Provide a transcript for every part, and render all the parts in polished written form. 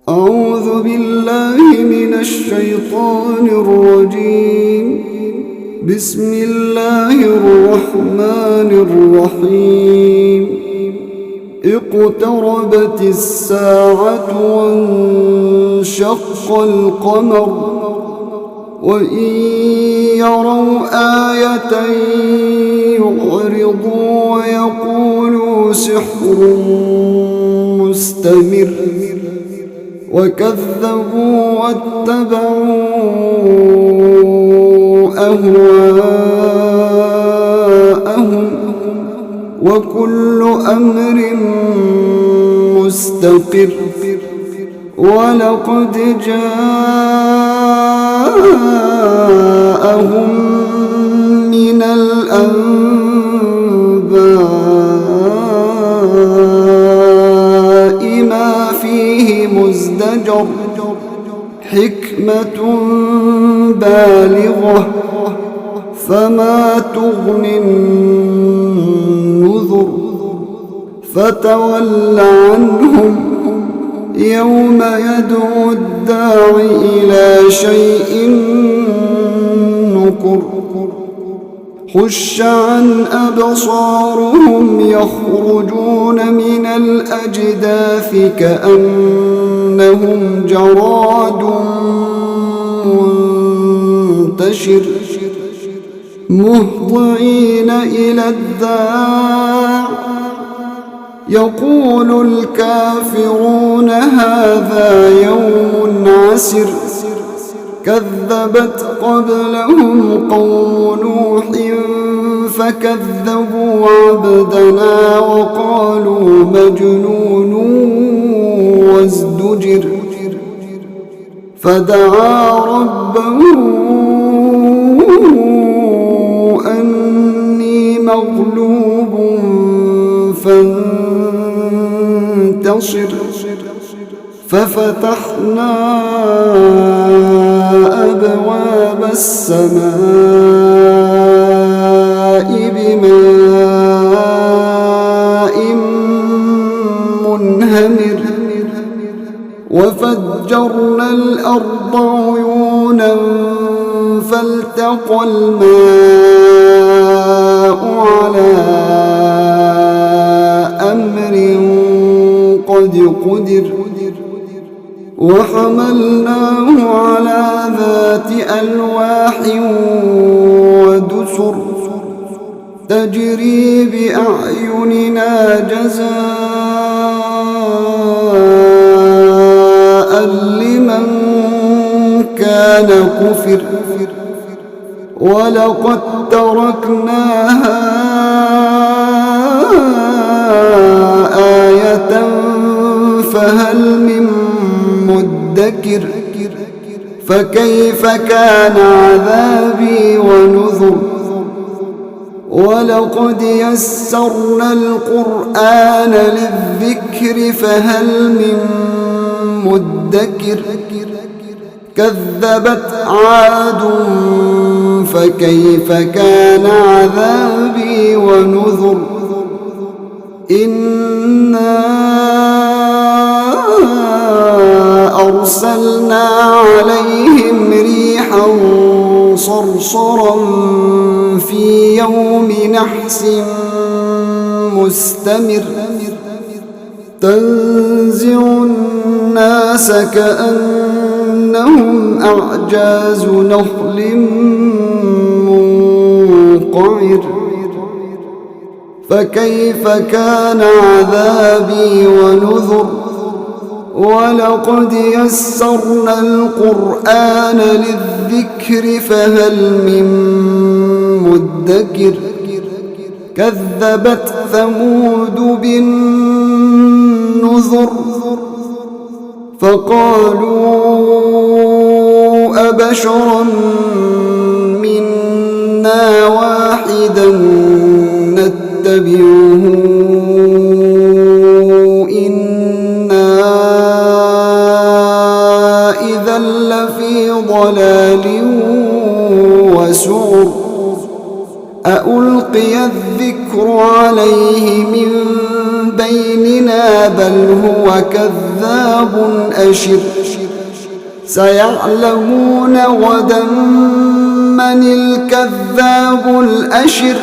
أعوذ بالله من الشيطان الرجيم. بسم الله الرحمن الرحيم. اقتربت الساعة وانشق القمر وإن يروا آية يعرضوا ويقولوا سحر مستمر وكذبوا واتبعوا أهواءهم وكل أمر مستقر. ولقد جاءهم من الأنباء ما فيه مزدجر حكمة بالغة فما تغني النذر. فتول عنهم يوم يدعو الداع إلى شيء نكر. خش عن أبصارهم يخرجون من الأجداث كأنهم جراد منتشر مهطعين إلى الداع يقول الكافرون هذا يوم عسر. كذبت قبلهم قوم نوح فكذبوا عبدنا وقالوا مجنون وازدجر. فدعا ربه أني مغلوب فانتصر. ففتحنا أبواب السماء بماء منهمر وفجرنا الأرض عيونا فالتقى الماء على أمر قد قدر. وحملناه على ذات ألواح ودسر تجري بأعيننا جزاء لمن كان كفر. ولقد تركناها آية فهل من مدكر. فكيف كان عذابي ونذر. ولقد يسرنا القرآن للذكر فهل من مدكر. كذبت عاد فكيف كان عذابي ونذر. إنا أرسلنا عليهم ريحا صرصرا في يوم نحس مستمر تنزع الناس كأنهم أعجاز نخل منقعر. فكيف كان عذابي ونذر. ولقد يسرنا القرآن للذكر فهل من مدكر. كذبت ثمود بالنذر فقالوا أبشرا منا واحدا نتبعه إنا إذا لفي ضلال وسعر. أألقي الذكر عليه من بيننا بل هو كذاب كذاب أشر سيعلمون غدا من الكذاب الأشر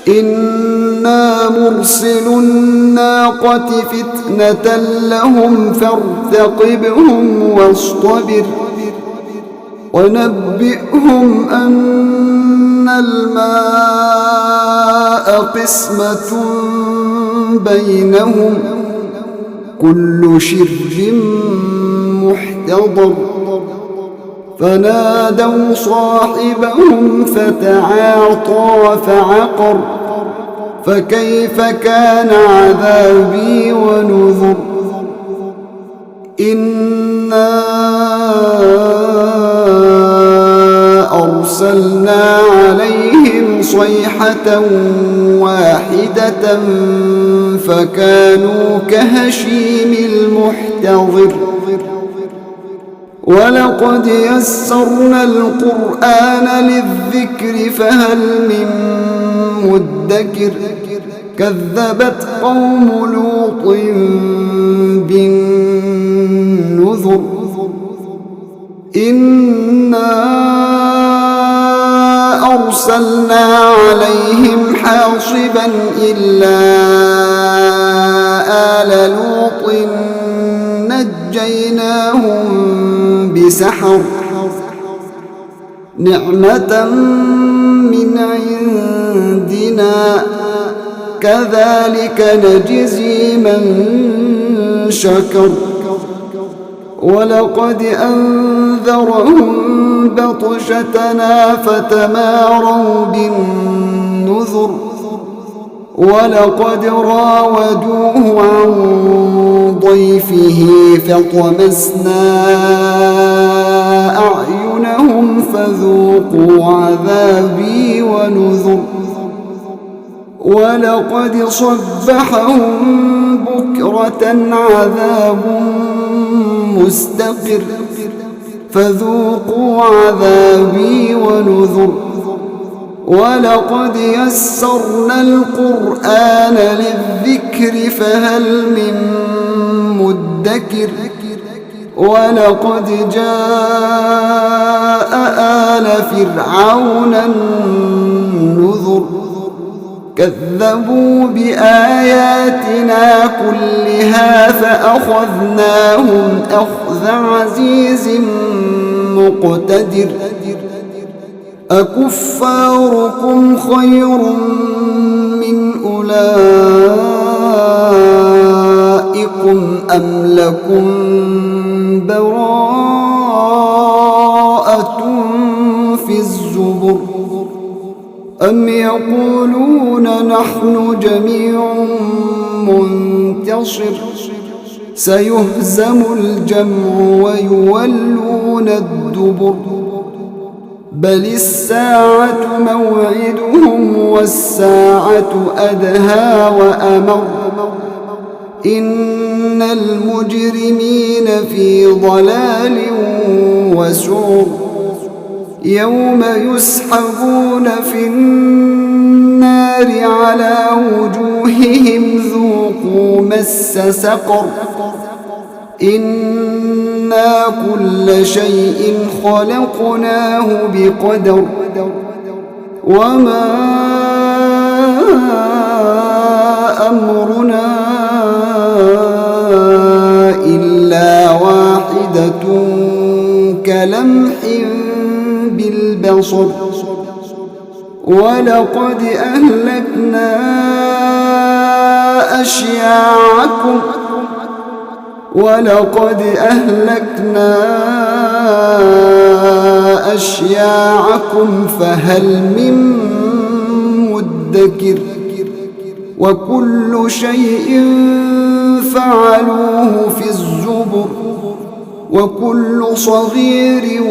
إنا مرسل الناقة فتنة لهم فارتقبهم واصطبر ونبئهم أن الماء قسمة بينهم كل شرب محتضر فنادوا صاحبهم فتعاطى فعقر فكيف كان عذابي ونذر إنا أرسلنا عليهم صيحة واحدة فكانوا كهشيم المحتضر ولقد يسرنا القرآن للذكر فهل من مدكر كذبت قوم لوط بالنذر إنا أرسلنا عليهم حاصبا إلا آل لوط نجيناهم بسحر نعمة من عندنا كذلك نجزي من شكر ولقد أنذرهم بطشتنا فتماروا بالنذر ولقد راودوه عن ضيفه فطمسنا أعينهم فذوقوا عذابي ونذر ولقد صبحهم بكرة عذاب مستقر فذوقوا عذابي ونذر ولقد يسرنا القرآن للذكر فهل من مدكر ولقد جاء آل فرعون النذر كذبوا بآياتنا كلها فأخذناهم أخذ عزيز مقتدر أكفاركم خير من أولئكم أم لكم براءة في الزبر أم يقولون نحن جميع منتصر سيهزم الجمع ويولون الدبر بل الساعة موعدهم والساعة أدهى وأمر إن المجرمين في ضلال وسعر يوم يسحبون في النار على وجوههم ذوقوا مس سقر إنا كل شيء خلقناه بقدر وما أمرنا إلا واحدة كلمح بالبصر ولقد أهلكنا أشياعكم فهل من مدكر وكل شيء فعلوه في الزبر وكل صغير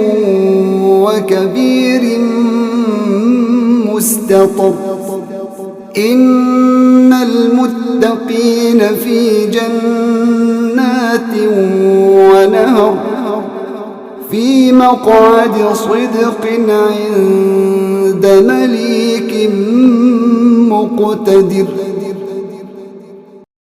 وكبير مستطر إن المتقين في جنات ونهر في مقعد صدق عند مليك مقتدر